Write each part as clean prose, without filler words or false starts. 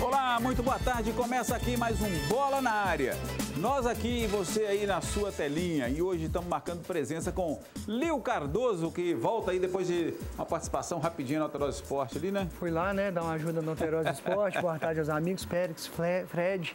Olá, muito boa tarde. Começa aqui mais um Bola na Área. Nós aqui e você aí na sua telinha. E hoje estamos marcando presença com Lio Cardoso, que volta aí depois de uma participação rapidinha no Alterosa Esporte ali, né? Fui lá, né, dar uma ajuda no Alterosa Esporte. Boa tarde aos amigos, Pérez, Fred.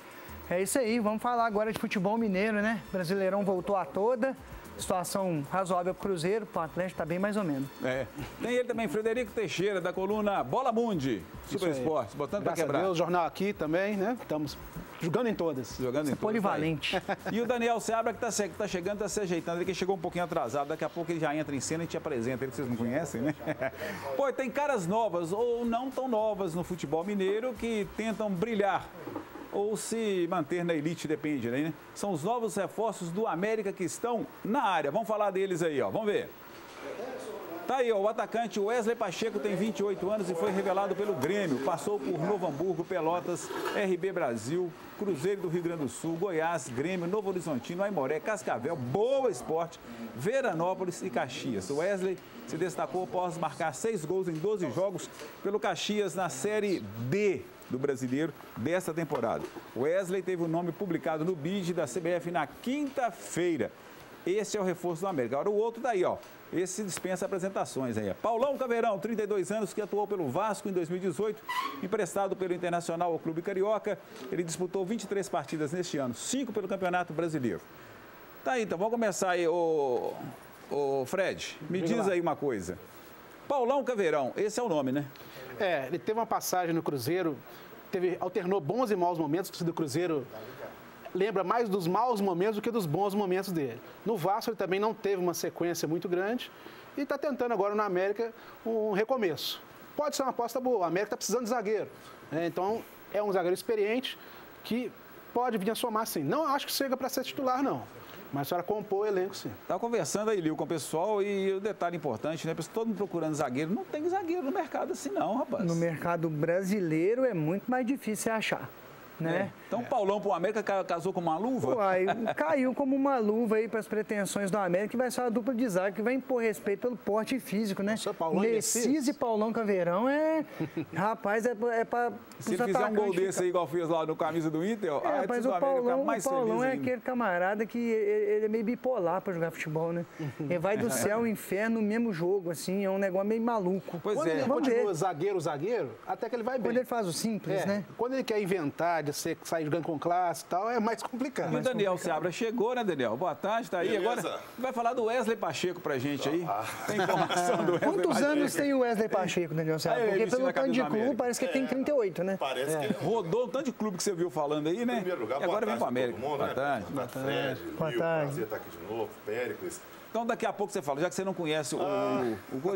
É isso aí, vamos falar agora de futebol mineiro, né? Brasileirão voltou a toda. Situação razoável para o Cruzeiro, para o Atlético está bem mais ou menos. É. Tem ele também, Frederico Teixeira, da coluna Bola Mundi, Super Esportes, botando para quebrar. O jornal aqui também, né? Estamos jogando em todas. Jogando em todas. Polivalente. E o Daniel Seabra, que está chegando, está se ajeitando. Ele que chegou um pouquinho atrasado. Daqui a pouco ele já entra em cena e te apresenta. Ele que vocês não conhecem, né? Pô, tem caras novas ou não tão novas no futebol mineiro que tentam brilhar ou se manter na elite, depende, né? São os novos reforços do América que estão na área. Vamos falar deles aí, ó. Vamos ver. Tá aí, ó, o atacante Wesley Pacheco tem 28 anos e foi revelado pelo Grêmio. Passou por Novo Hamburgo, Pelotas, RB Brasil, Cruzeiro do Rio Grande do Sul, Goiás, Grêmio, Novo Horizontino, Aimoré, Cascavel, Boa Esporte, Veranópolis e Caxias. O Wesley se destacou após marcar 6 gols em 12 jogos pelo Caxias na Série D do Brasileiro desta temporada. Wesley teve o nome publicado no BID da CBF na quinta-feira. Esse é o reforço do América. Agora o outro daí, ó. Esse dispensa apresentações aí. Paulão Caveirão, 32 anos, que atuou pelo Vasco em 2018, emprestado pelo Internacional ao Clube Carioca. Ele disputou 23 partidas neste ano, 5 pelo Campeonato Brasileiro. Tá aí, então vamos começar aí, ô Fred. Me diz aí uma coisa. Paulão Caveirão, esse é o nome, né? É, ele teve uma passagem no Cruzeiro, alternou bons e maus momentos, que o do Cruzeiro lembra mais dos maus momentos do que dos bons momentos dele. No Vasco ele também não teve uma sequência muito grande e está tentando agora no América um recomeço. Pode ser uma aposta boa, o América está precisando de zagueiro, né? Então é um zagueiro experiente que pode vir a somar sim. Não acho que chega para ser titular não, mas a senhora compor o elenco sim. Estava conversando aí, Lio, com o pessoal e o detalhe importante, né? Todo mundo procurando zagueiro, não tem zagueiro no mercado assim não, rapaz. No mercado brasileiro é muito mais difícil você achar, né? Então o Paulão para o América casou com uma luva? Uai, caiu como uma luva aí para as pretensões do América, que vai ser uma dupla de zaga que vai impor respeito pelo porte físico, né? Nessis e Paulão Caveirão rapaz, é para... Se ele fizer um gol desse aí, igual fez lá no camisa do Inter, mas o Paulão é aquele camarada que ele é meio bipolar para jogar futebol, né? Ele vai do céu ao inferno no mesmo jogo, assim, é um negócio meio maluco. Pois quando ele continua zagueiro, até que ele vai bem. Quando ele faz o simples, né? Quando ele quer inventar, de sair jogando com classe e tal, é mais complicado. E o Daniel Seabra chegou, né, Daniel? Boa tarde, tá aí. Beleza. Agora vai falar do Wesley Pacheco pra gente aí. Tem informação do Wesley Quantos Pacheco? anos tem o Wesley Pacheco, Daniel Seabra? Porque pelo tanto de clube parece que ele tem 38, né? Parece que rodou um tanto de clube que você viu falando aí, né? Em primeiro lugar, e agora vem pro América. Boa tarde. Boa tarde. Boa tarde. Prazer estar aqui de novo, Péricles. Então daqui a pouco você fala, já que você não conhece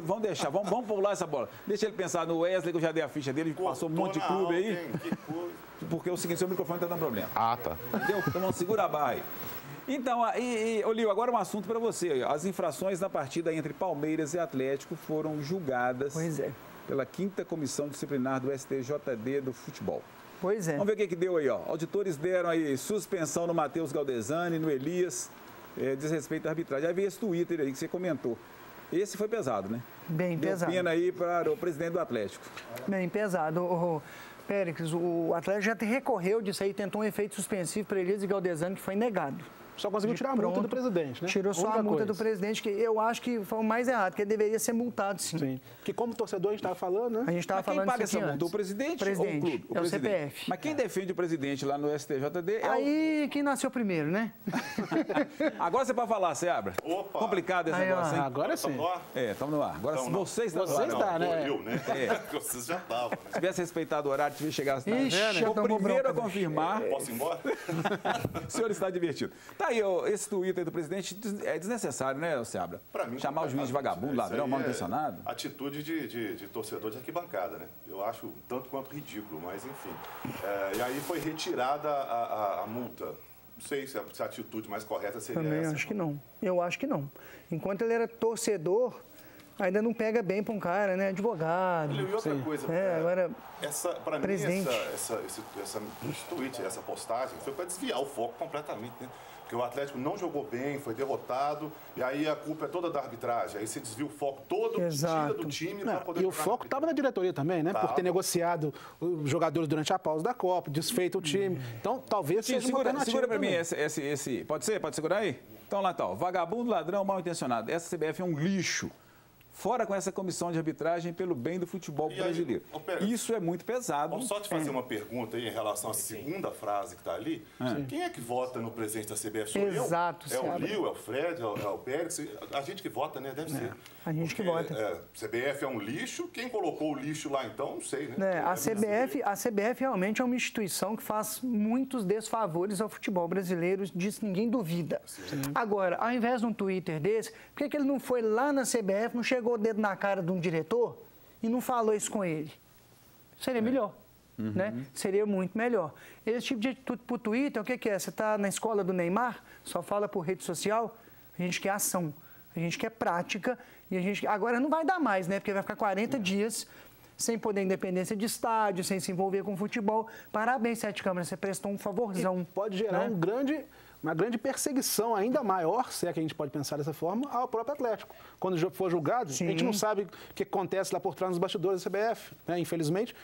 vamos deixar, vamos pular essa bola. Deixa ele pensar no Wesley, que eu já dei a ficha dele, passou um monte de clube aí. Porque é o seguinte, seu microfone tá dando problema. Ah, tá. Entendeu? Então vamos segurar a barra aí. Então, Lio, agora um assunto para você. As infrações na partida entre Palmeiras e Atlético foram julgadas pela 5ª Comissão Disciplinar do STJD do futebol. Pois é. Vamos ver o que deu aí, ó. Auditores deram aí suspensão no Matheus Galdesani, no Elias, desrespeito à arbitragem. Aí veio esse Twitter aí que você comentou. Esse foi pesado, né? Bem pesado. Deu pena aí para o presidente do Atlético. Bem pesado. Péricles, o Atlético já recorreu disso aí, tentou um efeito suspensivo para Elias e Galdesani, que foi negado. Só conseguiu tirar a multa do presidente, né? Tirou só a multa do presidente, que eu acho que foi o mais errado, que ele deveria ser multado, sim. Sim. Porque como torcedor a gente estava falando, né? A gente estava falando quem paga isso aqui essa multa? antes. O presidente ou o clube? O é presidente. o CPF. Mas quem defende o presidente lá no STJD é aí quem nasceu primeiro, né? Agora você pode falar, Seabra. Opa! Complicado esse negócio, hein? Agora sim. Estamos no ar. Agora vocês estão no ar. Você está, né? Eu, né? Vocês já estavam. Se tivesse respeitado o horário, tivesse chegado na Ixi, o primeiro a confirmar. Posso ir embora? O senhor está divertido. Tá aí, esse Twitter do presidente é desnecessário, né, Seabra? Para mim, chamar o juiz de vagabundo, ladrão, mal intencionado. Atitude de torcedor de arquibancada, né? Eu acho tanto quanto ridículo, mas enfim. E aí foi retirada a multa. Não sei se a atitude mais correta seria Também essa. acho que não. Eu acho que não. Enquanto ele era torcedor, Ainda não pega bem para um cara, né? Advogado. E outra coisa, agora, para mim, presidente. esse tweet, essa postagem, foi para desviar o foco completamente, né? Porque o Atlético não jogou bem, foi derrotado, e aí a culpa é toda da arbitragem. Aí você desvia o foco todo, tira do time para poder... E o foco estava na diretoria também, né? Por ter negociado os jogadores durante a pausa da Copa, desfeito o time. Então, talvez seja uma alternativa. Segura para mim esse... Pode ser? Pode segurar aí? Então, lá tá. Vagabundo, ladrão, mal intencionado. Essa CBF é um lixo. Fora com essa comissão de arbitragem pelo bem do futebol brasileiro. Isso é muito pesado. Vamos só te fazer uma pergunta aí em relação à segunda frase que está ali. Quem é que vota no presidente da CBF? Sou Exato, eu? É o Lio, é o Fred, é o Pérez? A gente que vota, né? Deve ser. A gente que vota. CBF é um lixo. Quem colocou o lixo lá, então, não sei, né? A CBF realmente é uma instituição que faz muitos desfavores ao futebol brasileiro, disso ninguém duvida. Sim. Agora, ao invés de um Twitter desse, por que ele não foi lá na CBF, não chegou o dedo na cara de um diretor e não falou isso com ele? Seria melhor, né? Seria muito melhor. Esse tipo de atitude para o Twitter, o que é? Você está na escola do Neymar, só fala por rede social, a gente quer ação, a gente quer prática, e a gente... Agora não vai dar mais, né? Porque vai ficar 40 dias sem poder independência de estádio, sem se envolver com futebol. Parabéns, Sete Câmaras, você prestou um favorzão. E pode gerar uma grande perseguição ainda maior, se é que a gente pode pensar dessa forma, ao próprio Atlético. Quando for julgado, a gente não sabe o que acontece lá por trás dos bastidores da CBF, né? Infelizmente,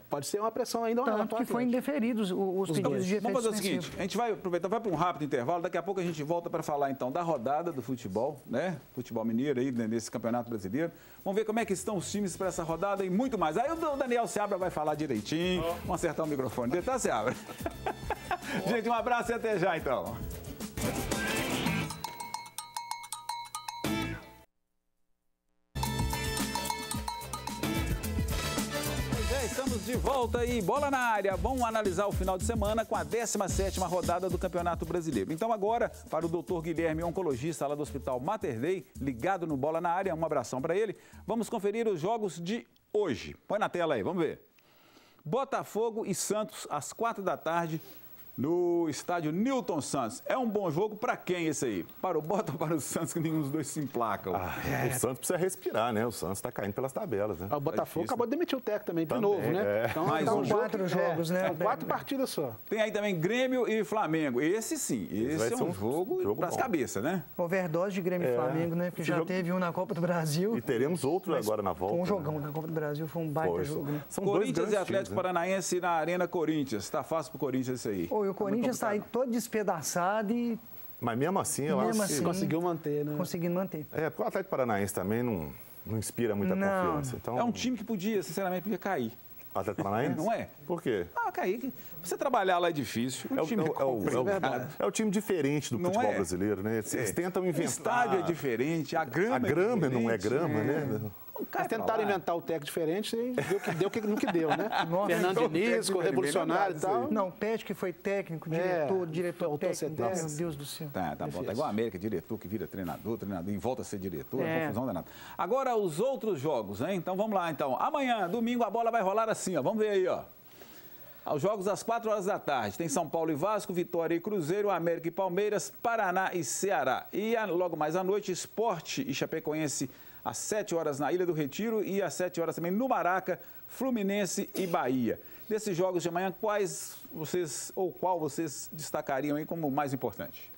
pode ser uma pressão ainda maior. Tanto que foram indeferidos os pedidos de efeito. Vamos fazer o seguinte, a gente vai aproveitar, vai para um rápido intervalo, daqui a pouco a gente volta para falar então da rodada do futebol, né? Futebol mineiro aí, nesse Campeonato Brasileiro. Vamos ver como é que estão os times para essa rodada e muito mais. Aí o Daniel Seabra vai falar direitinho, vamos acertar o microfone dele, tá, Seabra? Gente, um abraço e até já então. Estamos de volta aí, bola na área. Vamos analisar o final de semana com a 17ª rodada do Campeonato Brasileiro. Então agora, para o doutor Guilherme, oncologista lá do Hospital Mater Dei, ligado no Bola na Área, um abração para ele. Vamos conferir os jogos de hoje. Põe na tela aí, vamos ver. Botafogo e Santos, às 4 da tarde, no estádio Newton Santos. É um bom jogo para quem esse aí? Para o Bota ou para o Santos, que nenhum dos dois se emplacam? O Santos precisa respirar, né? O Santos está caindo pelas tabelas, né? O Botafogo acabou de demitir o técnico também, de novo, né? Então, mais são 4 jogos, né? São 4 partidas só. Tem aí também Grêmio e Flamengo. Esse sim, esse é um jogo para as cabeças, né? Overdose de Grêmio e Flamengo, né? Porque já teve um na Copa do Brasil. E teremos outro agora na volta. Foi um jogão na Copa do Brasil, foi um baita jogo, né? Corinthians e Atlético Paranaense na Arena Corinthians. Tá fácil pro Corinthians isso aí. E o Corinthians está aí todo despedaçado e... Mas mesmo assim, eu acho que... Conseguiu manter, né? Conseguindo manter. Porque o Atlético Paranaense também não inspira muita confiança. Então... É um time que podia, sinceramente, podia cair. O Atlético Paranaense? Não é? Por quê? Cair. Você trabalhar lá é difícil. É o time diferente do futebol brasileiro, né? Eles tentam inventar... O estádio é diferente, a grama não é grama, né? Eles tentaram inventar o técnico diferente e deu o que deu, né? Fernando Diniz, revolucionário e tal. Não, Pet que foi técnico, diretor técnico. Meu Deus do céu. Tá bom. Tá igual a América, diretor que vira treinador e volta a ser diretor, confusão danada. Agora, os outros jogos, hein? Então, vamos lá, então. Amanhã, domingo, a bola vai rolar assim, ó. Vamos ver aí, ó. Os jogos às 4 horas da tarde. Tem São Paulo e Vasco, Vitória e Cruzeiro, América e Palmeiras, Paraná e Ceará. E logo mais à noite, Sport e Chapecoense às 7 horas na Ilha do Retiro e às 7 horas também no Maraca, Fluminense e Bahia. Desses jogos de amanhã, qual vocês destacariam aí como mais importante?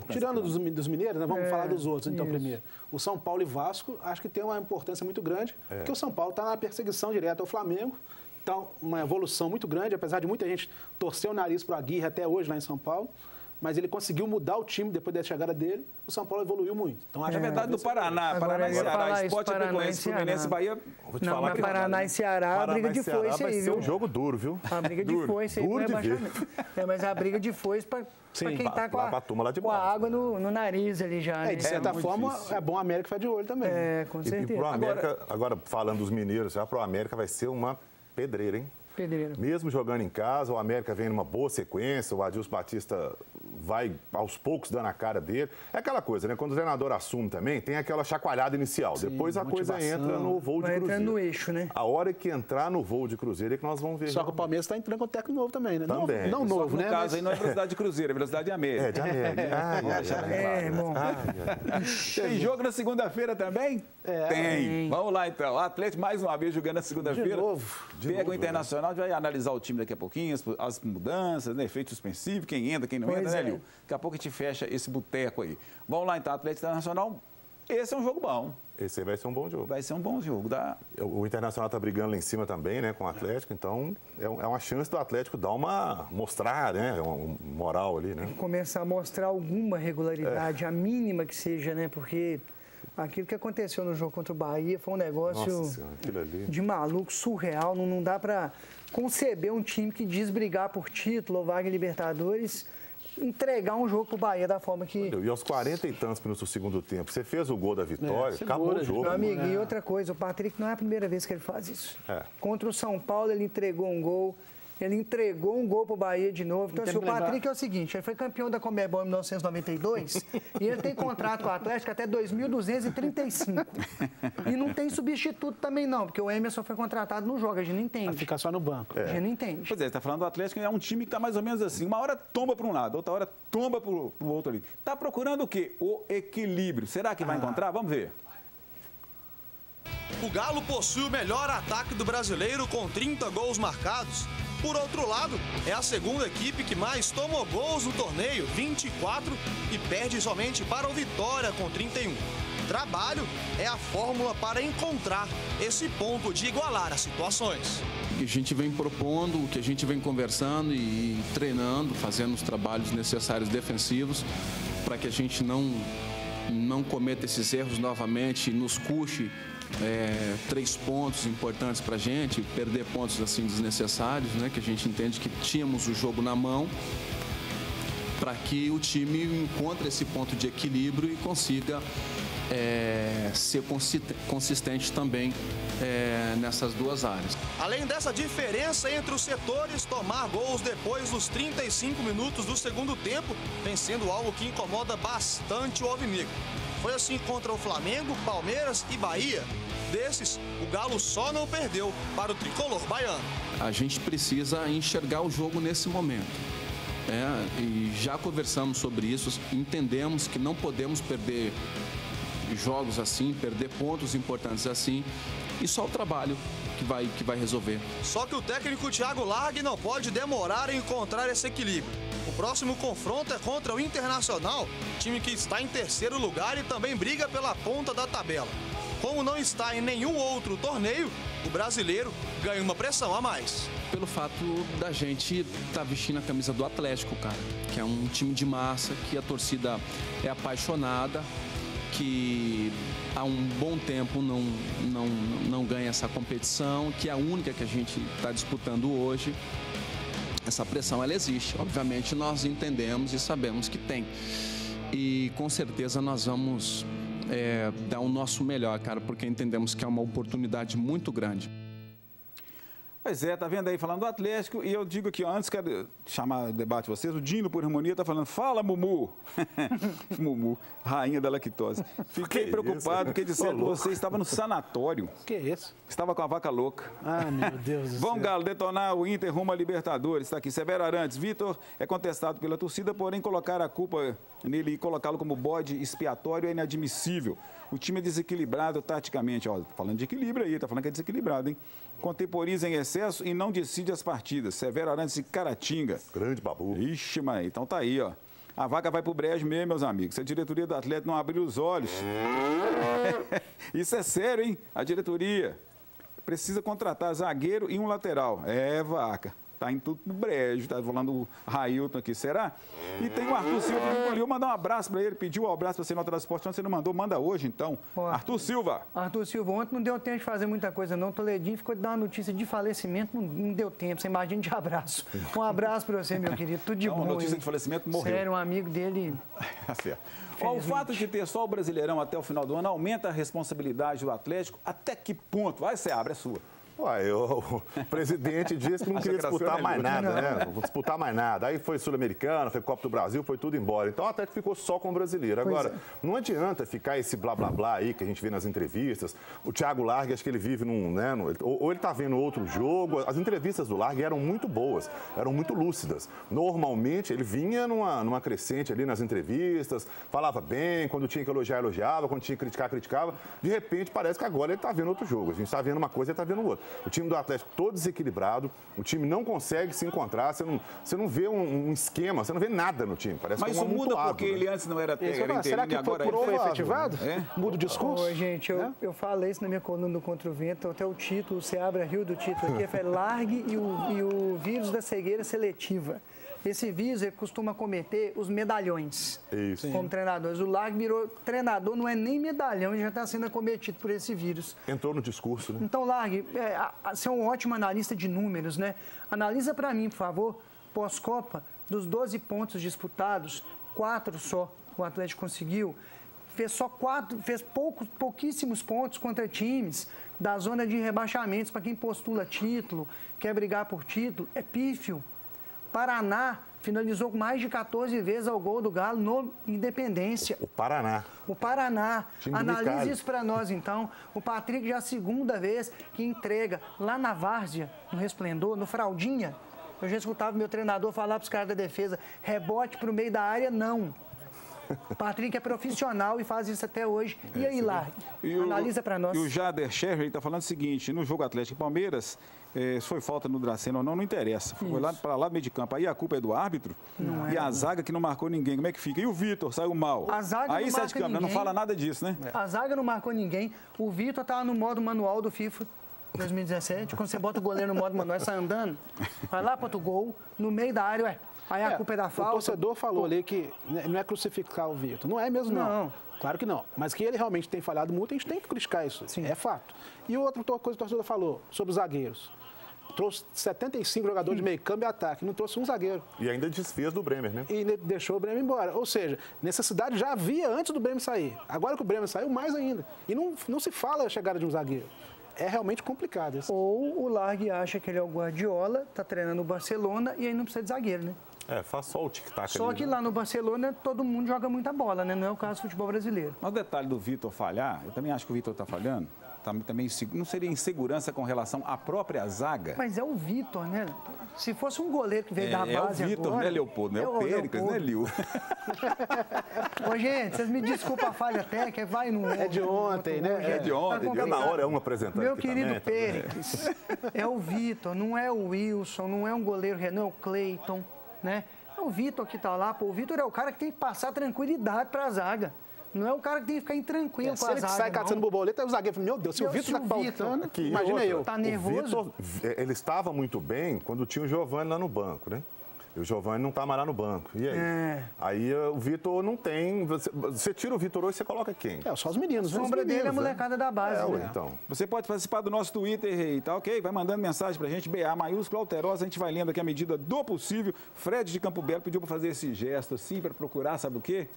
Tirando dos mineiros, né? Vamos falar dos outros, então, primeiro. O São Paulo e Vasco, acho que tem uma importância muito grande, porque o São Paulo está na perseguição direta ao Flamengo. Então, uma evolução muito grande, apesar de muita gente torcer o nariz para o Aguirre até hoje lá em São Paulo. Mas ele conseguiu mudar o time depois da chegada dele. O São Paulo evoluiu muito. Então, acho verdade do Paraná. Paraná e Ceará. Sport, Chapecoense, Fluminense e Bahia. Vou te falar que Paraná e Ceará, a briga de foice aí, viu? Vai ser um jogo duro, viu? A briga de foice aí, duro de ver. Mas a briga de foice para quem está com a água no nariz ali já. De certa forma, é bom a América ficar de olho também. Com certeza. E pro América, agora falando dos mineiros, já pro América vai ser uma pedreira, hein? Mesmo jogando em casa, o América vem numa boa sequência, o Adilson Batista vai aos poucos dando a cara dele. É aquela coisa, né? Quando o treinador assume também, tem aquela chacoalhada inicial. Sim, depois a coisa entra no voo de Cruzeiro. Entra no eixo, né? A hora que entrar no voo de Cruzeiro é que nós vamos ver. Só que o Palmeiras está entrando com o técnico novo também, né? Também. Não novo, né? No caso aí não é velocidade de Cruzeiro, é velocidade de América. De América. Bom. Tem jogo na segunda-feira também? Tem. Vamos lá, então. O Atlético, mais uma vez, jogando na segunda-feira. De novo. Pega o Internacional, vai analisar o time daqui a pouquinho, as mudanças, né, efeito suspensivo, quem entra, quem não entra, né, Lil? Daqui a pouco a gente fecha esse boteco aí. Vamos lá, então, Atlético Internacional. Esse é um jogo bom. Esse aí vai ser um bom jogo. Vai ser um bom jogo. O Internacional está brigando lá em cima também, né, com o Atlético, então é uma chance do Atlético mostrar, né, uma moral ali, né? Começar a mostrar alguma regularidade, a mínima que seja, né, porque aquilo que aconteceu no jogo contra o Bahia foi um negócio de maluco, surreal, não dá para conceber um time que diz brigar por título ou vaga em Libertadores, entregar um jogo pro Bahia da forma que... E aos 40 e tantos minutos do segundo tempo, você fez o gol da vitória, acabou o jogo. Meu amigo, e outra coisa, o Patrick não é a primeira vez que ele faz isso. Contra o São Paulo, ele entregou um gol. Ele entregou um gol pro Bahia de novo. Então, assim, o Patrick é o seguinte, ele foi campeão da Conmebol em 1992 e ele tem contrato com o Atlético até 2235. E não tem substituto também não, porque o Emerson foi contratado, não joga, a gente não entende. Vai ficar só no banco. A gente não entende. Pois é, você está falando do Atlético, é um time que está mais ou menos assim, uma hora tomba para um lado, outra hora tomba para o outro ali. Está procurando o quê? O equilíbrio. Será que vai encontrar? Vamos ver. O Galo possui o melhor ataque do brasileiro com 30 gols marcados. Por outro lado, é a segunda equipe que mais tomou gols no torneio, 24, e perde somente para o Vitória com 31. Trabalho é a fórmula para encontrar esse ponto de igualar as situações. O que a gente vem propondo, o que a gente vem conversando e treinando, fazendo os trabalhos necessários defensivos para que a gente não cometa esses erros novamente e nos custe 3 pontos importantes para a gente, perder pontos assim desnecessários, né? Que a gente entende que tínhamos o jogo na mão, para que o time encontre esse ponto de equilíbrio e consiga ser consistente também nessas duas áreas. Além dessa diferença entre os setores, tomar gols depois dos 35 minutos do segundo tempo vem sendo algo que incomoda bastante o alvinegro. Foi assim contra o Flamengo, Palmeiras e Bahia. Desses, o Galo só não perdeu para o tricolor baiano. A gente precisa enxergar o jogo nesse momento. E já conversamos sobre isso, entendemos que não podemos perder jogos assim, perder pontos importantes assim, e só o trabalho que vai resolver. Só que o técnico Thiago Largue não pode demorar em encontrar esse equilíbrio. O próximo confronto é contra o Internacional, time que está em terceiro lugar e também briga pela ponta da tabela. Como não está em nenhum outro torneio, o brasileiro ganha uma pressão a mais. Pelo fato da gente estar vestindo a camisa do Atlético, cara, que é um time de massa, que a torcida é apaixonada, que há um bom tempo não ganha essa competição, que é a única que a gente está disputando hoje. Essa pressão, ela existe. Obviamente, nós entendemos e sabemos que tem. E, com certeza, nós vamos dar o nosso melhor, cara, porque entendemos que é uma oportunidade muito grande. Pois é, tá vendo aí falando do Atlético, e eu digo aqui, antes quero chamar o debate de vocês, o Dino por Harmonia tá falando, fala Mumu, Mumu, rainha da lactose. Fiquei preocupado porque disseram que você estava no sanatório. Que é isso? Estava com a vaca louca. Ah, meu Deus do céu. Vamos, Galo, detonar o Inter rumo a Libertadores. Está aqui, Severo Arantes. Vitor é contestado pela torcida, porém colocar a culpa nele e colocá-lo como bode expiatório é inadmissível. O time é desequilibrado taticamente. Ó, falando de equilíbrio aí, tá falando que é desequilibrado, hein? Contemporiza em excesso e não decide as partidas. Severo Arantes e Caratinga. Grande babu. Ixi, mãe, então tá aí, ó. A vaca vai pro brejo mesmo, meus amigos. Se a diretoria do Atlético não abrir os olhos. Isso é sério, hein? A diretoria precisa contratar zagueiro e um lateral. Vaca. Tá em tudo no brejo, tá falando o Railton aqui, será? E tem o Arthur Silva que engoliu, mandar um abraço para ele, pediu um abraço para você no Transporte, você não mandou, manda hoje então. Arthur Silva. Arthur Silva, ontem não deu tempo de fazer muita coisa não, Toledinho ficou de dar uma notícia de falecimento, não deu tempo, você imagina de abraço. Um abraço para você, meu querido, tudo de bom. Uma notícia de falecimento, morreu. Sério, um amigo dele... Certo. O fato de ter só o Brasileirão até o final do ano aumenta a responsabilidade do Atlético, até que ponto? Vai, você abre, é sua. Uai, o presidente disse que não queria disputar mais nada, né? Não vou disputar mais nada. Aí foi Sul-Americano, foi Copa do Brasil, foi tudo embora. Então, até que ficou só com o brasileiro. Agora, não adianta ficar esse blá, blá, blá aí que a gente vê nas entrevistas. O Thiago Largue, acho que ele vive num, né? Ou ele tá vendo outro jogo. As entrevistas do Largue eram muito boas, eram muito lúcidas. Normalmente, ele vinha numa crescente ali nas entrevistas, falava bem, quando tinha que elogiar, elogiava, quando tinha que criticar, criticava. De repente, parece que agora ele tá vendo outro jogo. A gente tá vendo uma coisa e ele tá vendo outra. O time do Atlético todo desequilibrado, o time não consegue se encontrar, você não vê um esquema, você não vê nada no time. Parece mas que é isso muda porque ele antes não era técnico, será que agora foi efetivado? Muda o discurso? Oi, gente, eu falei isso na minha coluna do Contra o Vento, até o título, você abre a rio do título aqui, foi Largue e o vírus da cegueira seletiva. Esse vírus ele costuma cometer os medalhões. Isso. Como treinadores. O Largue virou treinador, não é nem medalhão, ele já está sendo acometido por esse vírus. Entrou no discurso, né? Então, Largue, você é um ótimo analista de números, né? Analisa para mim, por favor, pós-Copa, dos 12 pontos disputados, 4 só o Atlético conseguiu. Fez pouquíssimos pontos contra times da zona de rebaixamentos. Para quem postula título, quer brigar por título, é pífio. Paraná finalizou com mais de 14 vezes ao gol do Galo no Independência. O Paraná. O Paraná. Analise Ricardo. isso para nós, então. O Patrick já é a segunda vez que entrega lá na Várzea, no Resplendor, no Fraldinha. Eu já escutava meu treinador falar para os caras da defesa, rebote para o meio da área, não. O Patrick é profissional e faz isso até hoje. E aí, Largue? Analisa para nós. E o Jader Scherrer está falando o seguinte, no jogo Atlético e Palmeiras, se foi falta no Dracena ou não interessa. Foi lá para lá do meio de campo. Aí a culpa é do árbitro e a zaga que não marcou ninguém. Como é que fica? E o Vitor saiu mal. A zaga aí não sai marca de campo, ninguém. não fala nada disso, né? A zaga não marcou ninguém. O Vitor estava no modo manual do FIFA 2017. Quando você bota o goleiro no modo manual, sai andando, vai lá para o gol, no meio da área, aí a culpa é da falta. O torcedor falou ali que não é crucificar o Vitor. Não é mesmo, não. Claro que não. Mas que ele realmente tem falhado muito, a gente tem que criticar isso. Sim. É fato. E outra coisa que o torcedor falou sobre os zagueiros. Trouxe 75 jogadores de meio campo e ataque, não trouxe um zagueiro. E ainda desfez do Bremer, né? E deixou o Bremer embora. Ou seja, necessidade já havia antes do Bremer sair. Agora que o Bremer saiu, mais ainda. E não se fala a chegada de um zagueiro. É realmente complicado isso. Ou o Largue acha que ele é o Guardiola, está treinando o Barcelona e aí não precisa de zagueiro, né? Faz só o tic-tac. Só ali, que né? lá no Barcelona todo mundo joga muita bola, né? Não é o caso do futebol brasileiro. Mas o detalhe do Vitor falhar, eu também acho que o Vitor está falhando. Também não seria insegurança com relação à própria zaga? Mas é o Vitor, né? Se fosse um goleiro que veio da base é o Vitor, agora, né, Leopoldo? Não é o Péricles, né, Lil? Ô, gente, vocês me desculpam a falha técnica, vai no... É de ontem, né? É de ontem. Tá na hora é um apresentante. Meu querido Péricles, é o Vitor, não é o Wilson, não é um goleiro, não é o Cleiton, né? É o Vitor que tá lá, pô. O Vitor é o cara que tem que passar tranquilidade pra zaga. Não é o cara que tem que ficar intranquilo com a zaga, se ele sai catando borboleta, aí o zagueiro fala, meu Deus, se o Vitor tá faltando, imagina eu. Tá nervoso? O Vitor, ele estava muito bem quando tinha o Giovani lá no banco, né? E o Giovani não tá mais lá no banco. E aí? Aí o Vitor não tem... Você tira o Vitor hoje, você coloca quem? Só os meninos. A sombra dele é a molecada da base. Né? Então. Você pode participar do nosso Twitter aí, tá ok? Vai mandando mensagem pra gente, BA maiúsculo Alterosa, a gente vai lendo aqui à medida do possível. Fred de Campo Belo pediu pra fazer esse gesto assim, pra procurar, sabe o quê?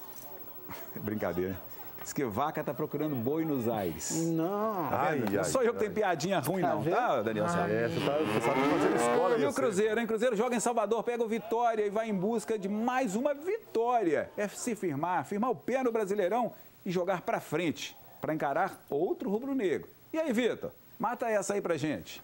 Brincadeira. Diz que vaca tá procurando boi nos aires. Não. Não sou eu que tenho piadinha ruim, não, tá, Daniel? Você sabe fazendo escola. E o Cruzeiro, hein? Cruzeiro joga em Salvador, pega o Vitória e vai em busca de mais uma vitória. É se firmar o pé no Brasileirão e jogar pra frente, pra encarar outro rubro-negro. E aí, Vitor? Mata essa aí pra gente.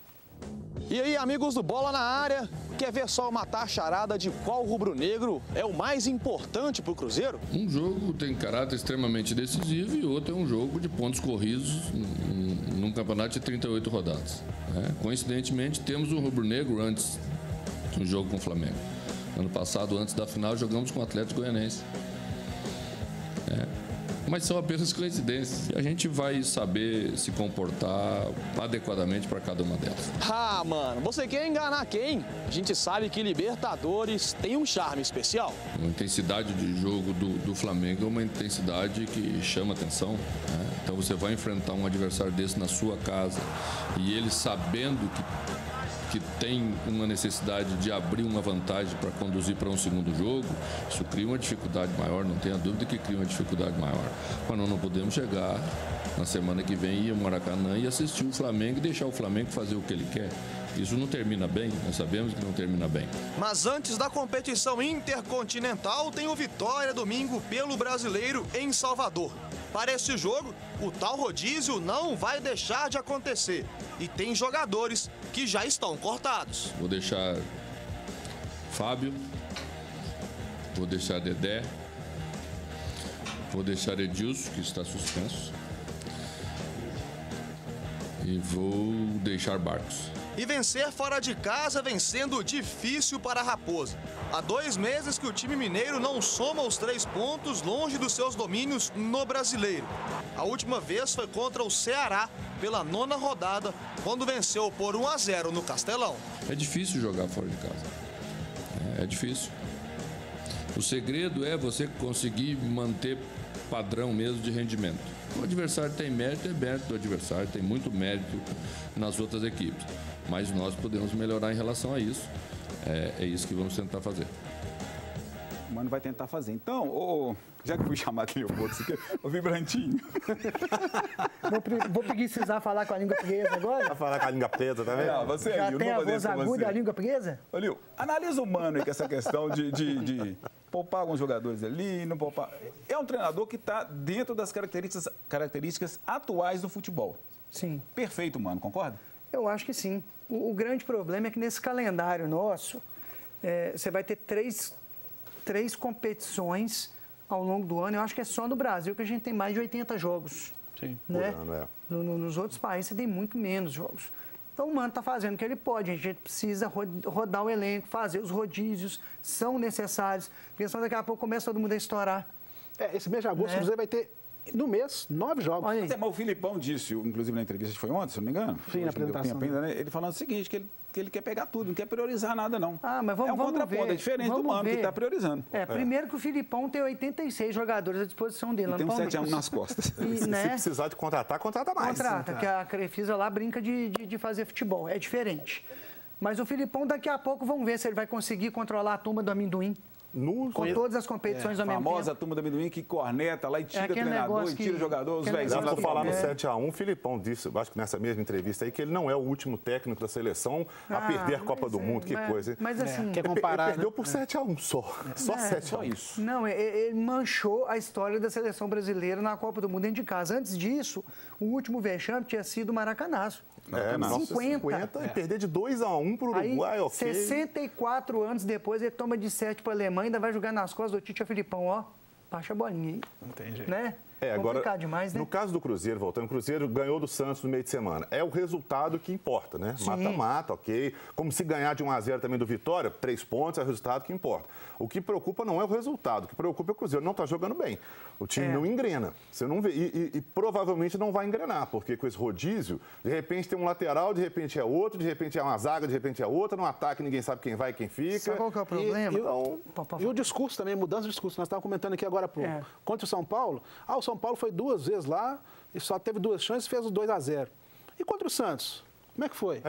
E aí, amigos do Bola na Área, quer ver só matar a charada de qual rubro-negro é o mais importante para o Cruzeiro? Um jogo tem caráter extremamente decisivo e outro é um jogo de pontos corridos num campeonato de 38 rodadas. Coincidentemente, temos um rubro-negro antes do jogo com o Flamengo. Ano passado, antes da final, jogamos com o Atlético Goianiense. Mas são apenas coincidências. A gente vai saber se comportar adequadamente para cada uma delas. Ah, mano, você quer enganar quem? A gente sabe que Libertadores tem um charme especial. A intensidade de jogo do Flamengo é uma intensidade que chama atenção. Então você vai enfrentar um adversário desse na sua casa e ele sabendo que tem uma necessidade de abrir uma vantagem para conduzir para um segundo jogo, isso cria uma dificuldade maior, não tenha dúvida que cria uma dificuldade maior. Mas nós não podemos chegar na semana que vem, ir ao Maracanã e assistir o Flamengo e deixar o Flamengo fazer o que ele quer. Isso não termina bem, nós sabemos que não termina bem. Mas antes da competição intercontinental, tem o Vitória domingo pelo Brasileiro em Salvador. Para esse jogo, o tal rodízio não vai deixar de acontecer. E tem jogadores que já estão cortados. Vou deixar Fábio, vou deixar Dedé, vou deixar Edilson, que está suspenso, e vou deixar Barcos. E vencer fora de casa vem sendo difícil para a Raposa. Há 2 meses que o time mineiro não soma os 3 pontos longe dos seus domínios no Brasileiro. A última vez foi contra o Ceará, pela 9ª rodada, quando venceu por 1-0 no Castelão. É difícil jogar fora de casa. É difícil. O segredo é você conseguir manter padrão mesmo de rendimento. O adversário tem mérito, é mérito do adversário, tem muito mérito nas outras equipes. Mas nós podemos melhorar em relação a isso. É isso que vamos tentar fazer. O Mano vai tentar fazer. Então, já que fui chamar aqui o Vibrantinho. Vou precisar falar com a língua presa agora? Vai falar com a língua presa também? Você Já Lio, tem a voz aguda e a língua presa? Ô, Lio, analisa o Mano aí com essa questão de poupar alguns jogadores ali, não poupar. É um treinador que está dentro das características atuais do futebol. Sim. Perfeito, Mano, concorda? Eu acho que sim. O grande problema é que nesse calendário nosso, você vai ter três competições ao longo do ano. Eu acho que é só no Brasil que a gente tem mais de 80 jogos. Sim, né? por ano, Nos outros países você tem muito menos jogos. Então o Mano está fazendo o que ele pode. A gente precisa rodar o elenco, fazer os rodízios, são necessários. Pensando daqui a pouco começa todo mundo a estourar. Esse mês de agosto, o Cruzeiro vai ter, no mês, 9 jogos. Olha aí. Mas o Filipão disse, inclusive na entrevista que foi ontem, se não me engano. Sim, na apresentação. Ele falando o seguinte, que ele quer pegar tudo, não quer priorizar nada, não. Mas vamos, é um contraponto, é diferente do Mano, que está priorizando. Primeiro que o Filipão tem 86 jogadores à disposição dele. E tem um 7-1 nas costas. Se precisar de contratar, contrata mais. Contrata, que a Crefisa lá brinca de fazer futebol. É diferente. Mas o Filipão, daqui a pouco, vamos ver se ele vai conseguir controlar a turma do amendoim. Com todas as competições ao mesmo tempo. A famosa turma do amendoim que corneta lá e tira o treinador, e tira o jogador, os velhos. Já vou falar no 7-1, o Filipão disse, acho que nessa mesma entrevista aí, que ele não é o último técnico da seleção a perder a Copa do Mundo, que coisa, hein? Mas assim... Quer comparar, ele perdeu por 7-1 só. Só 7-1. Só isso. Não, ele manchou a história da seleção brasileira na Copa do Mundo dentro de casa. Antes disso, o último vexame tinha sido o Maracanaço. 50 e perder de 2-1 para o Uruguai, ok. 64 anos depois, ele toma de 7 para a Alemanha e ainda vai jogar nas costas do Tite Filipão, ó. Baixa a bolinha aí. Entendi. Né? Agora, demais, né? no caso do Cruzeiro, voltando, o Cruzeiro ganhou do Santos no meio de semana. É o resultado que importa, né? Mata-mata, ok. Como se ganhar de 1-0 também do Vitória, 3 pontos é o resultado que importa. O que preocupa não é o resultado, o que preocupa é o Cruzeiro não está jogando bem. O time não engrena. Você não vê, e provavelmente não vai engrenar, porque com esse rodízio, de repente tem um lateral, de repente é outro, de repente é uma zaga, de repente é outra, no ataque ninguém sabe quem vai e quem fica. Sabe qual que é o problema? E o discurso também, mudança de discurso. Nós estávamos comentando aqui agora contra o São Paulo. O São Paulo foi 2 vezes lá e só teve 2 chances e fez os 2-0. E contra o Santos, como é que foi?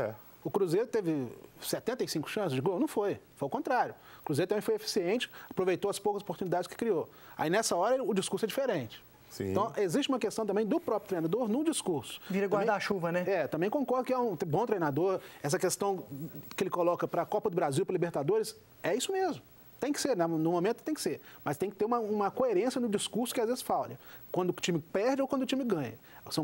O Cruzeiro teve 75 chances de gol? Não foi. Foi o contrário. O Cruzeiro também foi eficiente, aproveitou as poucas oportunidades que criou. Aí nessa hora o discurso é diferente. Sim. Então, existe uma questão também do próprio treinador no discurso. Vira guarda-chuva, né? Também concordo que é um bom treinador. Essa questão que ele coloca para a Copa do Brasil, para a Libertadores, é isso mesmo. Tem que ser, no momento tem que ser. Mas tem que ter uma coerência no discurso que às vezes falha. Quando o time perde ou quando o time ganha.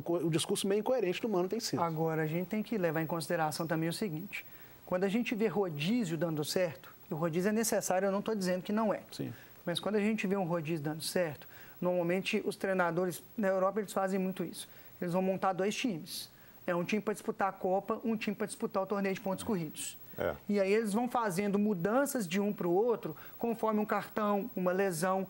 O discurso meio incoerente do Mano tem sido. Agora, a gente tem que levar em consideração também o seguinte. Quando a gente vê rodízio dando certo, e o rodízio é necessário, eu não estou dizendo que não é. Sim. Mas quando a gente vê um rodízio dando certo, normalmente os treinadores na Europa eles fazem muito isso. Eles vão montar 2 times. É um time para disputar a Copa, um time para disputar o torneio de pontos corridos. E aí eles vão fazendo mudanças de um para o outro, conforme um cartão, uma lesão.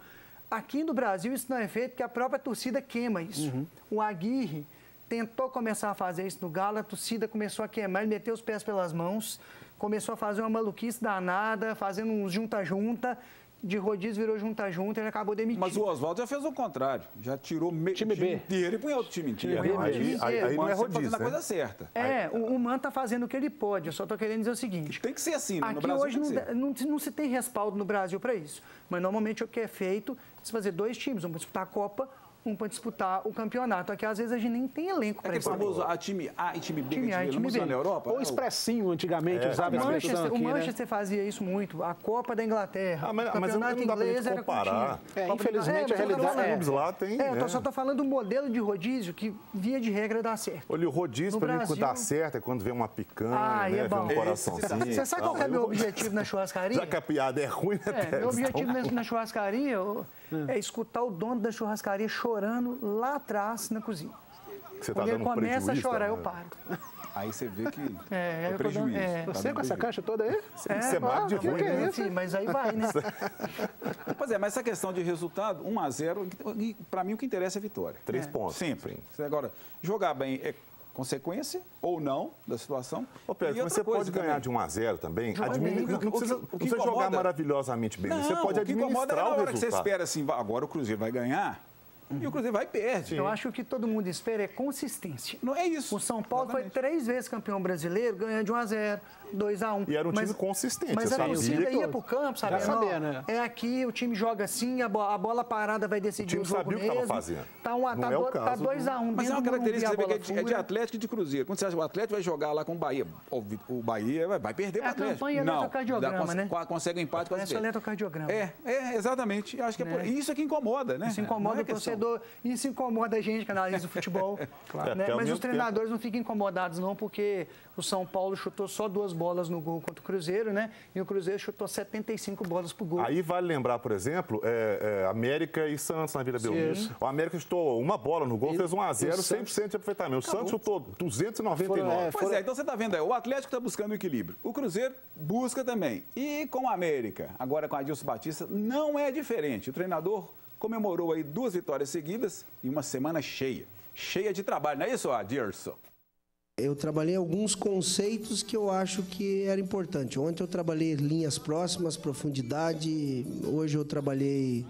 Aqui no Brasil isso não é feito porque a própria torcida queima isso. O Aguirre tentou começar a fazer isso no Galo, a torcida começou a queimar, ele meteu os pés pelas mãos, começou a fazer uma maluquice danada, fazendo um junta-junta, de rodízio virou junta-junta, ele acabou demitindo. Mas o Oswaldo já fez o contrário. Já tirou time B inteiro e põe outro time inteiro. Aí não é rodízio, fazendo a né? coisa certa. O Mano tá fazendo o que ele pode. Eu só tô querendo dizer o seguinte. Tem que ser assim, né? No Aqui Brasil hoje não se tem respaldo no Brasil para isso. Mas normalmente o que é feito é se fazer 2 times, um para disputar a Copa, um para disputar o campeonato. Aqui às vezes a gente nem tem elenco para isso. É famoso a time A e time B, time A e time B. Na Europa. Ou expressinho, antigamente, usava essa expressão aqui, O Manchester fazia isso muito. A Copa da Inglaterra, mas o campeonato não dá pra inglês gente era comparar. Infelizmente, a realidade lá tem... Eu só estou falando do modelo de rodízio que, via de regra, dá certo. Olha, o rodízio, para mim, dar certo é quando vem uma picanha, né? Vem um coraçãozinho. Você sabe qual é o meu objetivo na churrascaria? Já que a piada é ruim, né, Meu objetivo na churrascaria é escutar o dono da churrascaria chorando lá atrás na cozinha. Quando ele começa a chorar, eu paro. Aí você vê que é prejuízo. Você com essa caixa toda aí? Isso é mais de ruim, né? Sim, mas aí vai, né? Pois é, mas essa questão de resultado, 1-0, para mim o que interessa é a vitória. 3 pontos. Sempre. Agora, jogar bem é consequência ou não da situação. Ô, Pedro, mas você pode ganhar de 1-0 também. Não precisa jogar maravilhosamente bem. Você pode administrar o resultado. Que você espera assim, agora o Cruzeiro vai ganhar. E o Cruzeiro vai e perde. Eu acho que o que todo mundo espera é consistência. Não é isso. O São Paulo foi 3 vezes campeão brasileiro, ganhando de 1-0, 2-1. E era um time consistente. Mas a torcida ia pro campo, sabia? Né? É aqui, o time joga assim, a bola parada vai decidir o jogo mesmo. O time sabia o que estava fazendo. Tá 2-1. Mas é uma característica que é de Atlético e de Cruzeiro. Quando você acha que o Atlético vai jogar lá com o Bahia, o Bahia vai perder para o Atlético. É eletrocardiograma, né? Consegue um empate com esse eletrocardiograma. Exatamente. Acho que isso é que incomoda, né? Isso incomoda o torcedor. Isso incomoda a gente que analisa o futebol. Né? Mas os treinadores não ficam incomodados, não, porque o São Paulo chutou só 2 bolas no gol contra o Cruzeiro, né? E o Cruzeiro chutou 75 bolas pro gol. Aí vale lembrar, por exemplo, América e Santos na Vila Belmiro. O América chutou 1 bola no gol, fez 1-0, 100% de aproveitamento. O Santos chutou 299. Pois é, então você está vendo aí, o Atlético está buscando o equilíbrio. O Cruzeiro busca também. E com a América, agora com a Adilson Batista, não é diferente. O treinador comemorou aí 2 vitórias seguidas e uma semana cheia de trabalho, não é isso, Adilson? Eu trabalhei alguns conceitos que eu acho que era importante. Ontem eu trabalhei linhas próximas, profundidade. Hoje eu trabalhei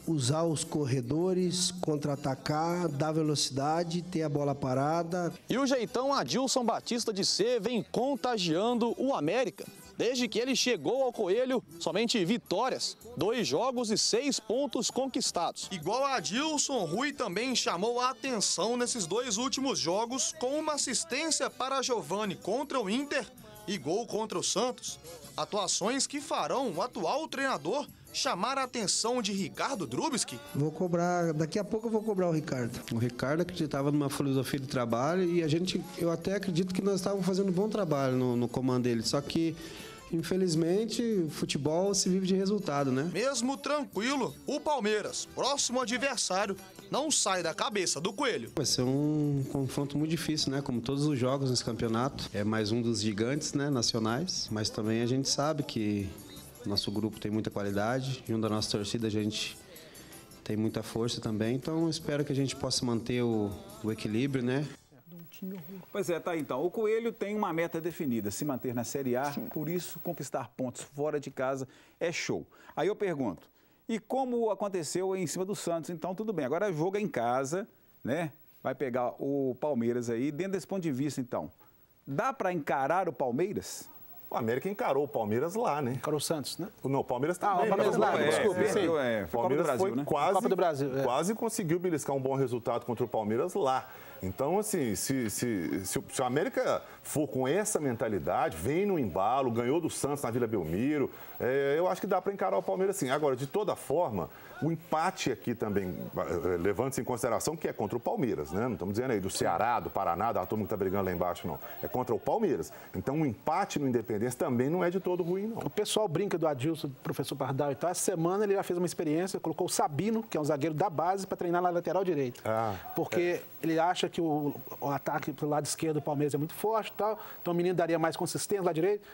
usar os corredores, contra-atacar, dar velocidade, ter a bola parada. E o jeitão Adilson Batista de ser vem contagiando o América. Desde que ele chegou ao Coelho, somente vitórias, 2 jogos e 6 pontos conquistados. Igual a Adilson, Rui também chamou a atenção nesses 2 últimos jogos com uma assistência para Giovani contra o Inter e gol contra o Santos. Atuações que farão o atual treinador chamar a atenção de Ricardo Drubski. Vou cobrar, daqui a pouco eu vou cobrar o Ricardo. O Ricardo acreditava numa filosofia de trabalho e eu até acredito que nós estávamos fazendo um bom trabalho no comando dele, só que infelizmente, o futebol se vive de resultado, né? Mesmo tranquilo, o Palmeiras, próximo adversário, não sai da cabeça do Coelho. Vai ser um confronto muito difícil, né? Como todos os jogos nesse campeonato. É mais um dos gigantes, né? Nacionais. Mas também a gente sabe que nosso grupo tem muita qualidade. Junto da nossa torcida, a gente tem muita força também. Então, espero que a gente possa manter o equilíbrio, né? Pois é, tá aí, então. O Coelho tem uma meta definida, se manter na Série A, por isso conquistar pontos fora de casa é show. Aí eu pergunto, e como aconteceu em cima do Santos? Então, tudo bem, agora o jogo é em casa, né? Vai pegar o Palmeiras aí, dentro desse ponto de vista, então, dá para encarar o Palmeiras? O América encarou o Palmeiras lá, né? Encarou o Santos, né? Não, o Palmeiras também. O Palmeiras lá, desculpa. O Palmeiras Brasil, né? Copa do Brasil, quase conseguiu beliscar um bom resultado contra o Palmeiras lá. Então, assim, se o América for com essa mentalidade, vem no embalo, ganhou do Santos na Vila Belmiro, eu acho que dá para encarar o Palmeiras sim. Agora, de toda forma, o empate aqui também, levando-se em consideração que é contra o Palmeiras, né? Não estamos dizendo aí do Ceará, do Paraná, da turma que está brigando lá embaixo, não. É contra o Palmeiras. Então, o empate no Independência também não é de todo ruim, não. O pessoal brinca do Adilson, do professor Pardal e tal. Essa semana ele já fez uma experiência, colocou o Sabino, que é um zagueiro da base, para treinar na lateral direita. Porque ele acha que o ataque pelo lado esquerdo do Palmeiras é muito forte e tal. Então, o menino daria mais consistência lá direito.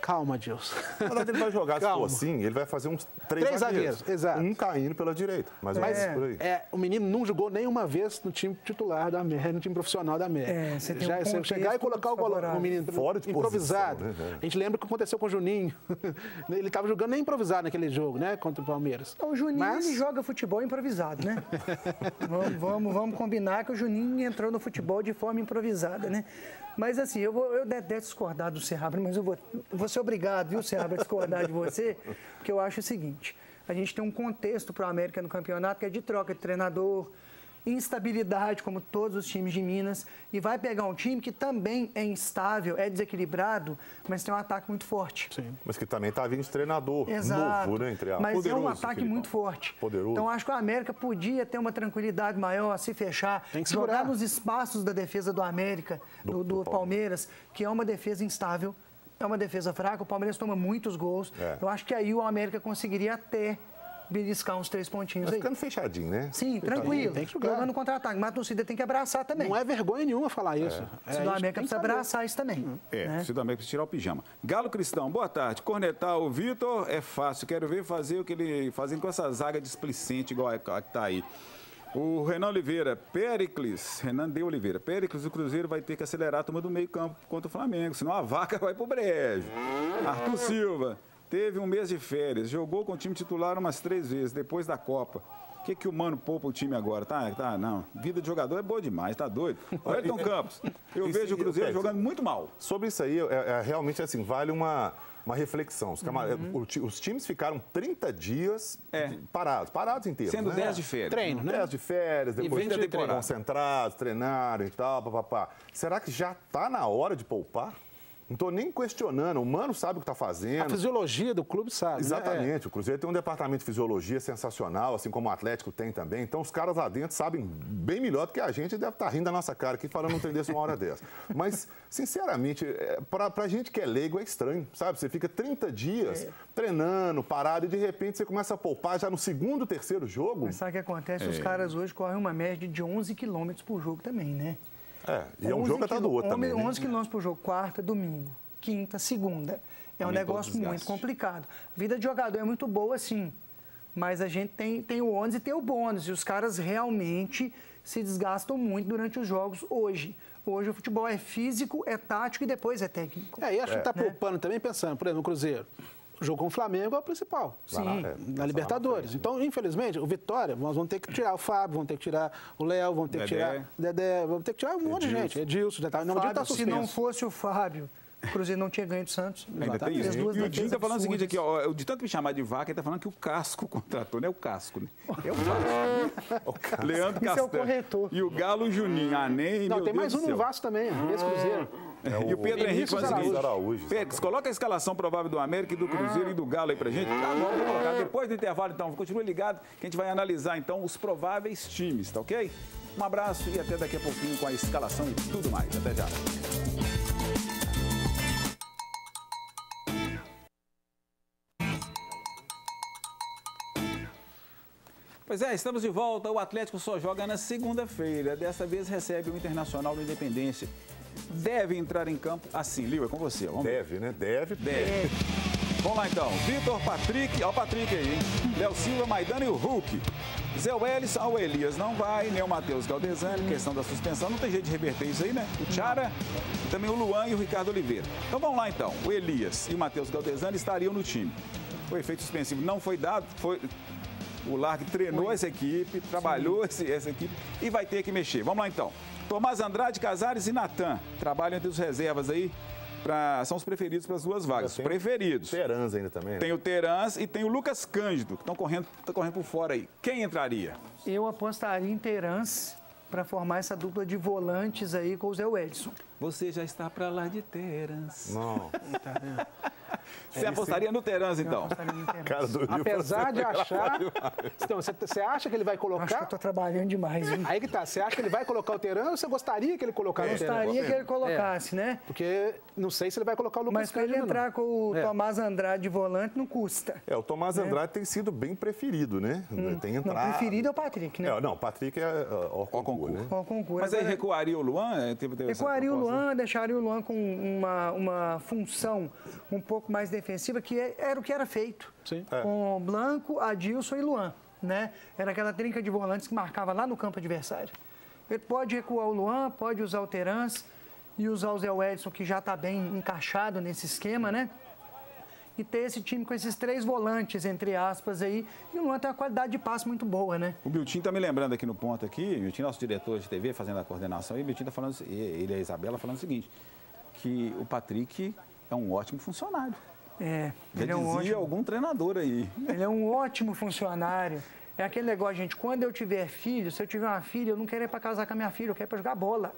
Calma, Dilson. Na verdade, ele vai jogar, se for assim, ele vai fazer uns três zagueiros. Exato. Um caindo pela direita, mais ou menos por aí. O menino não jogou nenhuma vez no time titular da América, no time profissional da América. Você chegar e colocar o menino fora de improvisado. posição, né? A gente lembra o que aconteceu com o Juninho. Ele estava jogando nem improvisado naquele jogo, né? Contra o Palmeiras. O Juninho, ele joga futebol improvisado, né? vamos combinar que o Juninho entrou no futebol de forma improvisada, né? Mas assim, eu detesto discordar do Seabra, mas eu vou ser obrigado, viu, Seabra, a discordar de você, porque eu acho o seguinte, a gente tem um contexto para o América no campeonato que é de troca de treinador, instabilidade, como todos os times de Minas, e vai pegar um time que também é instável, é desequilibrado, mas tem um ataque muito forte. Sim. Mas que também está vindo de treinador novo, né? Entre mas poderoso, é um ataque muito forte. Poderoso. Então, acho que o América podia ter uma tranquilidade maior, se fechar, jogar nos espaços da defesa do América, do Palmeiras, que é uma defesa instável, é uma defesa fraca, o Palmeiras toma muitos gols. Eu acho que aí o América conseguiria até beliscar uns 3 pontinhos aí. Ficando fechadinho, né? Sim, tranquilo. Tem que jogar. Jogando contra-ataque. Mas a torcida tem que abraçar também. Não é vergonha nenhuma falar isso. O do América precisa abraçar isso também. O do América precisa tirar o pijama. Galo Cristão, boa tarde. Cornetar o Vitor é fácil. Quero ver fazer o que ele fazendo com essa zaga displicente igual a que tá aí. O Renan Oliveira, Renan de Oliveira, o Cruzeiro vai ter que acelerar a turma do meio campo contra o Flamengo, senão a vaca vai pro brejo. Arthur Silva, teve um mês de férias, jogou com o time titular umas 3 vezes, depois da Copa. O que o Mano poupa o time agora? Não. Vida de jogador é boa demais, tá doido? Wellington Campos, eu vejo o Cruzeiro jogando muito mal. Sobre isso aí, realmente assim, vale uma reflexão. Os times ficaram 30 dias parados inteiros. Sendo 10 de férias. Treino, né? 10 de férias, depois concentrados, treinaram e tal, papapá. Será que já está na hora de poupar? Não estou nem questionando, o Mano sabe o que está fazendo. A fisiologia do clube sabe. Exatamente, né? O Cruzeiro tem um departamento de fisiologia sensacional, assim como o Atlético tem também. Então os caras lá dentro sabem bem melhor do que a gente, deve estar rindo da nossa cara aqui falando um trem desse uma hora dessa. Mas, sinceramente, pra gente que é leigo é estranho, sabe? Você fica 30 dias treinando, parado, e de repente você começa a poupar já no segundo, terceiro jogo. Mas sabe o que acontece? Os caras hoje correm uma média de 11 quilômetros por jogo também, né? E é um jogo atrás do outro também. 11 quilômetros por jogo, quarta, domingo, quinta, segunda. É um negócio muito complicado. A vida de jogador é muito boa, sim. Mas a gente tem o ônus e tem o bônus. E os caras realmente se desgastam muito durante os jogos hoje. Hoje o futebol é físico, é tático e depois é técnico. E acho que está poupando também, pensando, por exemplo, no Cruzeiro. O jogo com o Flamengo é o principal. Sim. Na Libertadores. Então, infelizmente, o Vitória, nós vamos ter que tirar o Fábio, vamos ter que tirar o Léo, vamos ter que tirar o Dedé, vamos ter que tirar um monte de gente. Edilson, já tá, não, Fábio, tá se não fosse o Fábio, o Cruzeiro não tinha ganho do Santos. Ainda tem isso. E o Dinho está falando o seguinte aqui, ó, de tanto me chamar de vaca, ele está falando que o Casco contratou, não é o Casco, né? É o Casco. Leandro Castanho. Esse é o corretor. E o Galo Juninho, nem Não, tem mais um no Vasco também, esse Cruzeiro. E o Pedro Henrique faz o seguinte, Araújo. Pedro, coloca a escalação provável do América e do Cruzeiro e do Galo aí pra gente. Tá bom, vou colocar. Depois do intervalo, então, continue ligado que a gente vai analisar, então, os prováveis times, tá ok? Um abraço e até daqui a pouquinho com a escalação e tudo mais. Até já. Pois é, estamos de volta. O Atlético só joga na segunda-feira. Dessa vez recebe o Internacional do Independência. Deve entrar em campo assim. Liu, é com você. Vamos Deve, né? Deve. Vamos lá, então. Vitor, Patrick. Olha o Patrick aí, hein? Léo Silva, Maidana e o Hulk. Zé Welles, o Elias não vai, nem o Matheus Galdesani, questão da suspensão. Não tem jeito de reverter isso aí, né? O Tchara, e também o Luan e o Ricardo Oliveira. Então vamos lá, então. O Elias e o Matheus Galdesani estariam no time. O efeito suspensivo não foi dado, o Largue treinou essa equipe, trabalhou essa equipe e vai ter que mexer. Vamos lá, então. Tomás Andrade, Casares e Natan trabalham entre os reservas aí, são os preferidos para as duas vagas. Preferidos. Terans ainda também, né? Tem o Terans e tem o Lucas Cândido, que estão correndo por fora aí. Quem entraria? Eu apostaria em Terans para formar essa dupla de volantes aí com o Zé Wellison. Você já está para lá de Terans. Não. Você apostaria no Terans, então? Cara do Rio, apesar de achar... Então, você acha que ele vai colocar... Acho que eu estou trabalhando demais, hein? Aí que tá. Você acha que ele vai colocar o Terans ou você gostaria que ele colocasse o Terans? Gostaria que ele colocasse, né? Porque não sei se ele vai colocar o Lucas Mas para ele entrar com o Tomás Andrade de volante não custa. O Tomás Andrade tem sido bem preferido, né? Tem entrado... Não, preferido é o Patrick, né? Não, o Patrick é o concurso, né? O concurso. Mas aí recuaria o Luan? Recuaria o Luan, deixaria o Luan com uma função um pouco mais defensiva, que era o que era feito. Sim. Com Blanco, Adilson e Luan. Né? Era aquela trinca de volantes que marcava lá no campo adversário. Ele pode recuar o Luan, pode usar o Terence e usar o Zé Wellison, que já está bem encaixado nesse esquema, né? E ter esse time com esses 3 volantes, entre aspas, aí. E o Luan tem uma qualidade de passe muito boa, né? O Miltinho está me lembrando aqui no ponto aqui, o Miltinho, nosso diretor de TV, fazendo a coordenação, e o Miltinho está falando, ele e a Isabela falando o seguinte, que o Patrick é um ótimo funcionário. Ele Já é um dizia ótimo, algum treinador aí. ele é um ótimo funcionário. É aquele negócio, gente, quando eu tiver filho, se eu tiver uma filha, eu não quero ir para casar com a minha filha, eu quero para jogar bola.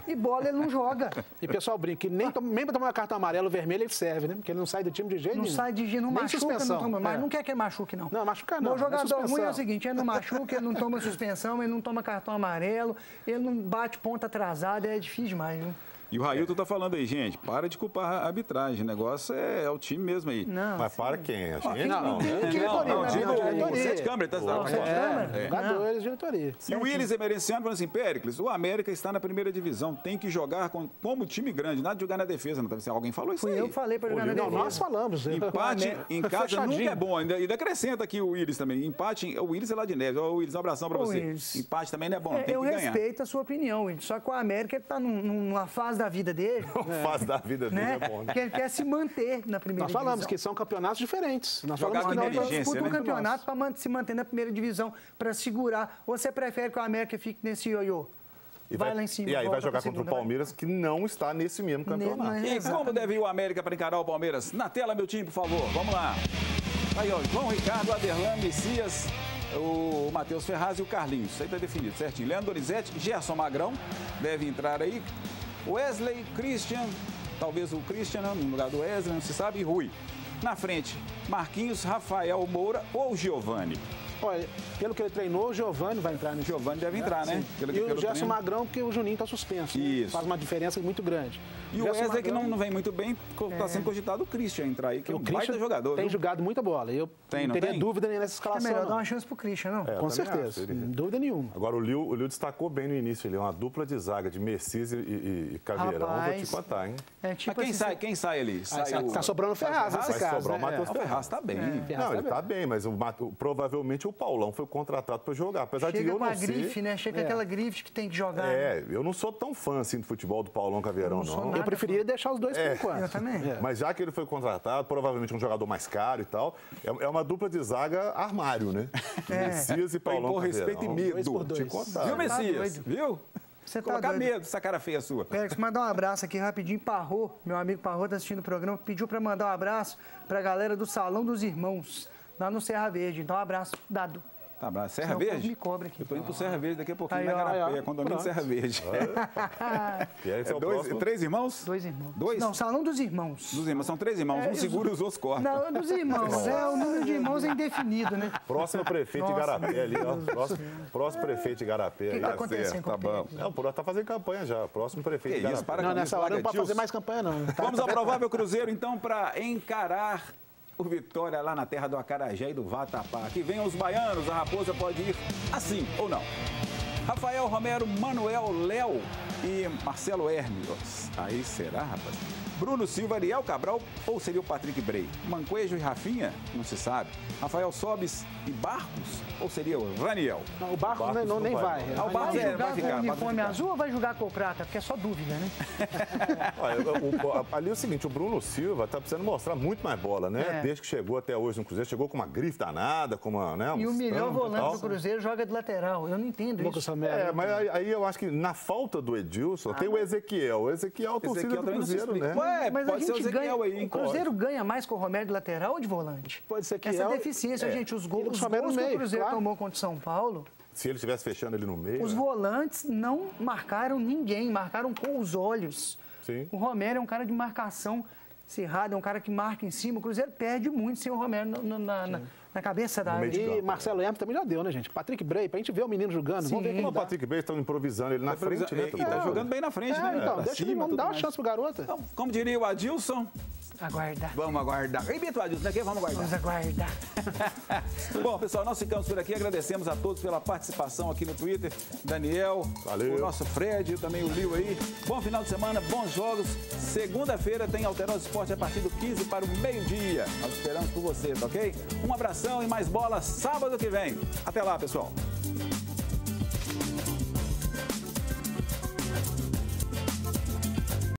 E bola ele não joga. E o pessoal brinca que nem para tomar cartão amarelo ou vermelho ele serve, né? Porque ele não sai do time de jeito nenhum. Não sai de jeito, não nem machuca, suspensão. não toma. Mas não quer que ele machuque, não. Não, machucar não. O jogador não é ruim é o seguinte, ele não machuca, ele não toma suspensão, ele não toma cartão amarelo, ele não bate ponta atrasada, é difícil demais, viu? E o Railton tá falando aí, gente, para de culpar a arbitragem, o negócio é o time mesmo aí. Não, Mas para quem? A gente não. Diretoria, 7 câmeras, Jogadores, diretoria. E o Willis Emerenciano falando assim, Péricles, o América está na primeira divisão, tem que jogar como time grande, nada de jogar na defesa. Não, alguém falou isso aí. Eu falei para jogar na defesa. Nós falamos. Empate em casa nunca é bom. Ainda acrescenta aqui o Willis também. Empate, o Willis é lá de Neves. O Willis, um abração para você. Willis. Empate também não é bom, tem que eu ganhar. respeito a sua opinião, Willis. Só que o América está numa fase da vida dele. Fase da vida dele Né? é bom, né? Que ele quer se manter na primeira divisão. Nós falamos que são campeonatos diferentes. Nós Jogar falamos com que inteligência, disputa um né? campeonato para se manter na primeira divisão, para segurar. Ou você prefere que o América fique nesse ioiô? Vai lá em cima. E aí vai volta jogar pra contra o segunda, Palmeiras, que não está nesse mesmo campeonato. E como deve ir o América para encarar o Palmeiras? Na tela, meu time, por favor. Vamos lá. Aí, ó, João Ricardo, Aderlan, Messias, o Matheus Ferraz e o Carlinhos. Isso aí tá definido, certinho. Leandro Donizete, Gerson Magrão, deve entrar aí. Wesley, Christian, talvez o Christian no lugar do Wesley, não se sabe, e Rui. Na frente, Marquinhos, Rafael Moura ou Giovani. Olha, pelo que ele treinou, o Giovani vai entrar nesse Giovani deve entrar, né? E o Gerson Magrão, porque o Juninho está suspenso. Isso. Né? Faz uma diferença muito grande. E o Wesley, que não vem muito bem, está sendo cogitado o Christian entrar aí, que é um baita jogador. Tem viu? jogado muita bola. Eu não teria dúvida nessa É escalação. melhor dar uma chance pro Christian, não? Com certeza, sem dúvida nenhuma. Agora, o Lil destacou bem no início, ele é uma dupla de zaga de Messias e Caveirão. Vou te contar, hein? É tipo Mas quem sai ali? Tá sobrando o Ferraz nesse caso. Vai sobrar o Matheus O Ferraz tá bem. Não, ele tá bem, mas provavelmente o Paulão foi contratado para jogar. Apesar de eu com não a grife, ser... né? Chega com aquela grife que tem que jogar. né? Eu não sou tão fã assim do futebol do Paulão Caveirão, não. Eu preferiria deixar os dois por enquanto. Eu também. Mas já que ele foi contratado, provavelmente um jogador mais caro e tal, é uma dupla de zaga armário, né? Messias e Paulão Por respeito e medo. Te contar. Viu, Messias? doido. Viu? Você tá Colocar doido. medo, essa cara feia sua. Pérez, mandar um abraço aqui rapidinho. Parrô, meu amigo Parrô tá assistindo o programa, pediu para mandar um abraço para a galera do Salão dos Irmãos, lá no Serra Verde. Então, um abraço dado. Tá bom. Serra Senão o povo Verde? me cobra aqui. Eu tô indo pro Serra Verde daqui a pouquinho, Aí, na ó, Garapé, condomínio pronto. Serra Verde. E aí, esse é o próximo. 3 irmãos? 2 irmãos. Dois? Não, Salão dos Irmãos. Dos irmãos, são 3 irmãos, um segura e os outros cortam. Não, é dos irmãos. O número de irmãos é indefinido, né? Próximo prefeito de Nossa, Garapé ali, ó. Próximo prefeito de Garapé. O que aí, tá ó. acontecendo com tá o bom. Pérez? Não, o Porã tá fazendo campanha já. Próximo prefeito Que de isso, Garapé. para Não, com nessa isso, hora não pode Lagartios. fazer mais campanha, não. Vamos ao provável Cruzeiro, então, para encarar o Vitória lá na terra do Acarajé e do Vatapá. Que venham os baianos, a Raposa pode ir assim ou não. Rafael Romero, Manuel Léo e Marcelo Hermes. Aí será, rapaz? Bruno Silva, Ariel Cabral ou seria o Patrick Bray? Mancoejo e Rafinha? Não se sabe. Rafael Sobis e Barcos ou seria o Raniel? Não, o Barcos nem vai. Ah, o Barcos Vai jogar vai ficar. com o vai uniforme ficar. azul ou vai jogar com o prata? Porque é só dúvida, né? Olha, ali é o seguinte, o Bruno Silva tá precisando mostrar muito mais bola, né? É. Desde que chegou até hoje no Cruzeiro, chegou com uma grife danada, com uma, né? E o uns melhor tampos e volante tal. do Cruzeiro joga de lateral. Eu não entendo Lucas isso. Romero. Mas aí eu acho que na falta do Edilson, tem o Ezequiel. O Ezequiel é a torcida Ezequiel do também não se Cruzeiro, explica. né? Ué, Mas a pode ser o gente ganha. Ezequiel aí. O Cruzeiro ganha mais com o Romero de lateral ou de volante? Pode ser que Essa é o- deficiência, gente, os E gols Lucas que Romero no o meio, Cruzeiro claro. tomou contra o São Paulo, Se ele estivesse fechando ele no meio. os né? volantes não marcaram ninguém, marcaram com os olhos. Sim. O Romero é um cara de marcação cerrada, é um cara que marca em cima. O Cruzeiro perde muito sem o Romero Na cabeça da área. E Marcelo Hermes também já deu, né, gente? Patrick Bray, pra gente ver o menino jogando. Vamos ver como o Patrick Bray estão improvisando ele na frente, né? E tá jogando bem na frente, né? Então, deixa ele, vamos dar uma chance pro garoto. Então, como diria o Adilson... Aguardar. Vamos aguardar. Imita o Adilson, daqui vamos aguardar. Vamos aguardar. Bom, pessoal, nós ficamos por aqui. Agradecemos a todos pela participação aqui no Twitter. Daniel, valeu. O nosso Fred, também o Lio aí. Bom final de semana, bons jogos. Segunda-feira tem Alterosa Esporte a partir do 15 para o meio-dia. Nós esperamos por você, tá ok? Um abração e mais bola sábado que vem. Até lá, pessoal.